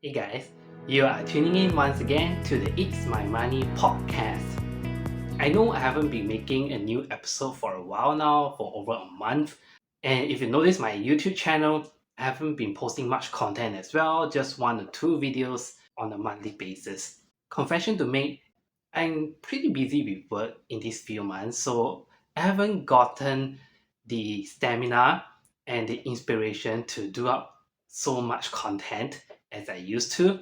Hey guys, you are tuning in once again to the It's My Money podcast. I know I haven't been making a new episode for a while now, for over a month. And if you notice my YouTube channel, I haven't been posting much content as well, just 1 or 2 videos on a monthly basis. Confession to make, I'm pretty busy with work in these few months, so I haven't gotten the stamina and the inspiration to do up so much content as I used to.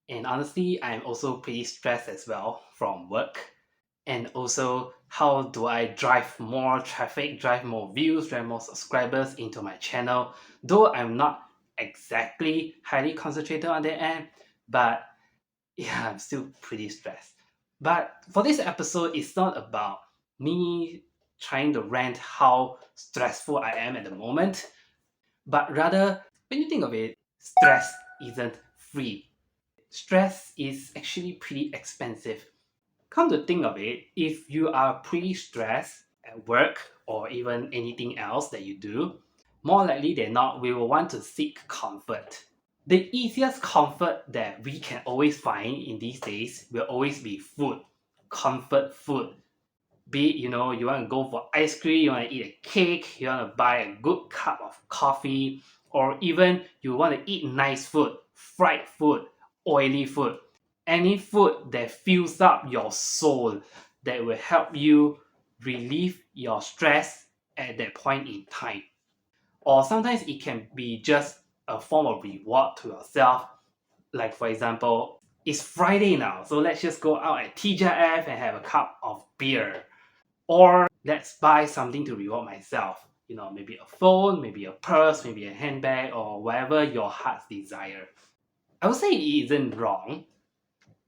And honestly, I'm also pretty stressed as well from work. And also, how do I drive more traffic, drive more views, drive more subscribers into my channel? Though I'm not exactly highly concentrated on that end, but yeah, I'm still pretty stressed. But for this episode, it's not about me trying to rant how stressful I am at the moment, but rather, when you think of it, stress isn't free. Stress is actually pretty expensive. Come to think of it, if you are pretty stressed at work or even anything else that you do, more likely than not, we will want to seek comfort. The easiest comfort that we can always find in these days will always be food, comfort food. Be it, you want to go for ice cream, you want to eat a cake, you want to buy a good cup of coffee, or even you want to eat nice food, fried food, oily food. Any food that fills up your soul, that will help you relieve your stress at that point in time. Or sometimes it can be just a form of reward to yourself. Like, for example, it's Friday now, so let's just go out at TGF and have a cup of beer. Or let's buy something to reward myself. Maybe a phone, maybe a purse, maybe a handbag, or whatever your heart's desire. I would say it isn't wrong,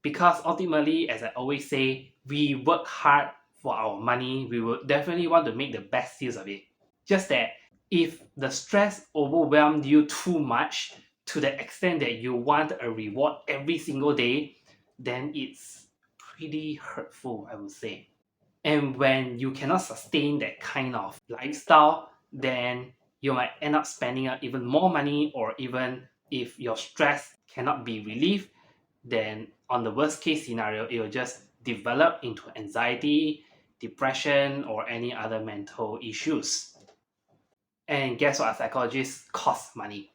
because ultimately, as I always say, we work hard for our money. We will definitely want to make the best use of it. Just that if the stress overwhelmed you too much to the extent that you want a reward every single day, then it's pretty hurtful, I would say. And when you cannot sustain that kind of lifestyle, then you might end up spending out even more money, or even if your stress cannot be relieved, then on the worst case scenario, it will just develop into anxiety, depression, or any other mental issues. And guess what? Psychologists cost money.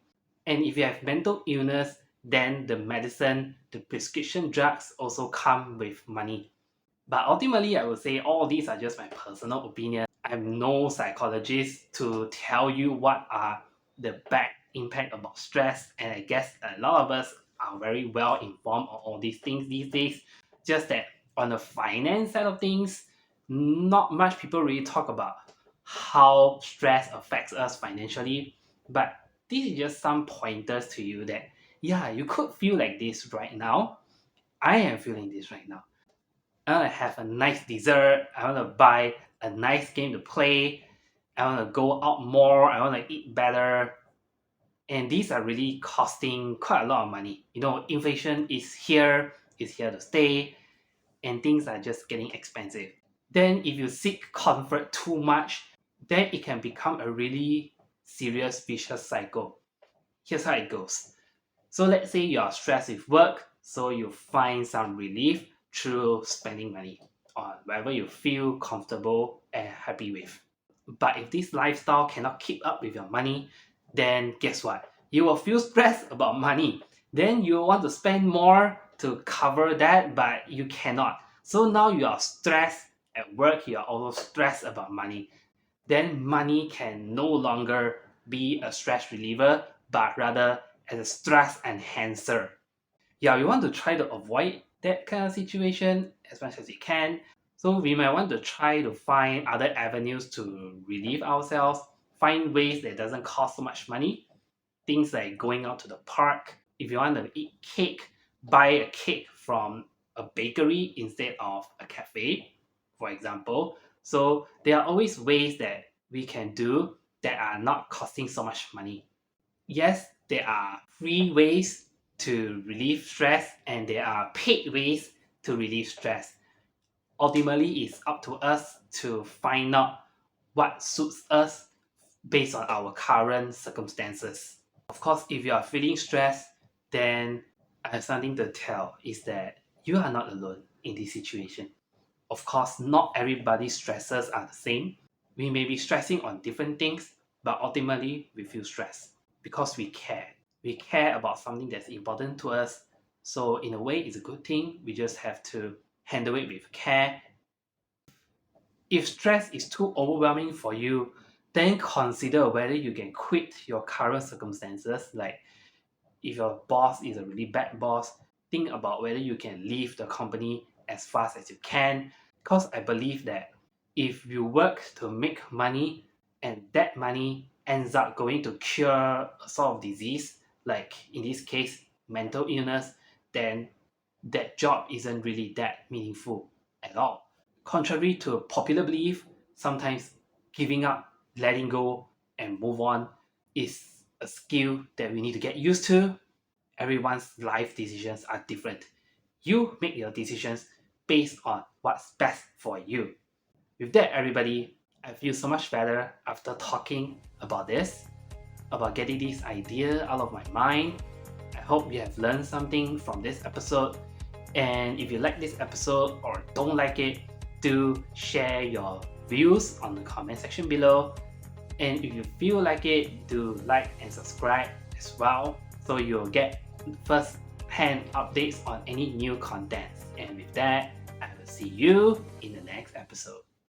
And if you have mental illness, then the medicine, the prescription drugs also come with money. But ultimately, I would say all these are just my personal opinion. I'm no psychologist to tell you what are the bad impact about stress. And I guess a lot of us are very well informed on all these things these days. Just that on the finance side of things, not much people really talk about how stress affects us financially. But this is just some pointers to you that, yeah, you could feel like this right now. I am feeling this right now. I want to have a nice dessert. I want to buy a nice game to play. I want to go out more. I want to eat better. And these are really costing quite a lot of money. Inflation is here to stay, and things are just getting expensive. Then, if you seek comfort too much, then it can become a really serious vicious cycle. Here's how it goes. So let's say you are stressed with work, so you find some relief through spending money on whatever you feel comfortable and happy with. But if this lifestyle cannot keep up with your money, then guess what? You will feel stressed about money. Then you want to spend more to cover that, but you cannot. So now you are stressed at work, you are also stressed about money. Then money can no longer be a stress reliever, but rather as a stress enhancer. Yeah, we want to try to avoid that kind of situation as much as we can. So we might want to try to find other avenues to relieve ourselves, find ways that doesn't cost so much money. Things like going out to the park. If you want to eat cake, buy a cake from a bakery instead of a cafe, for example. So there are always ways that we can do that are not costing so much money. Yes, there are free ways to relieve stress, and there are paid ways to relieve stress. Ultimately, it's up to us to find out what suits us based on our current circumstances. Of course, if you are feeling stressed, then I have something to tell is that you are not alone in this situation. Of course, not everybody's stresses are the same. We may be stressing on different things, but ultimately we feel stressed because we care. We care about something that's important to us. So, in a way, it's a good thing. We just have to handle it with care. If stress is too overwhelming for you, then consider whether you can quit your current circumstances. Like if your boss is a really bad boss, think about whether you can leave the company as fast as you can. Because I believe that if you work to make money and that money ends up going to cure a sort of disease, like in this case, mental illness, then that job isn't really that meaningful at all. Contrary to popular belief, sometimes giving up, letting go, and move on is a skill that we need to get used to. Everyone's life decisions are different. You make your decisions based on what's best for you. With that, everybody, I feel so much better after talking about this, about getting this idea out of my mind. I hope you have learned something from this episode. And if you like this episode or don't like it, do share your views on the comment section below. And if you feel like it, do like and subscribe as well, so you'll get first hand updates on any new contents. And with that, I will see you in the next episode.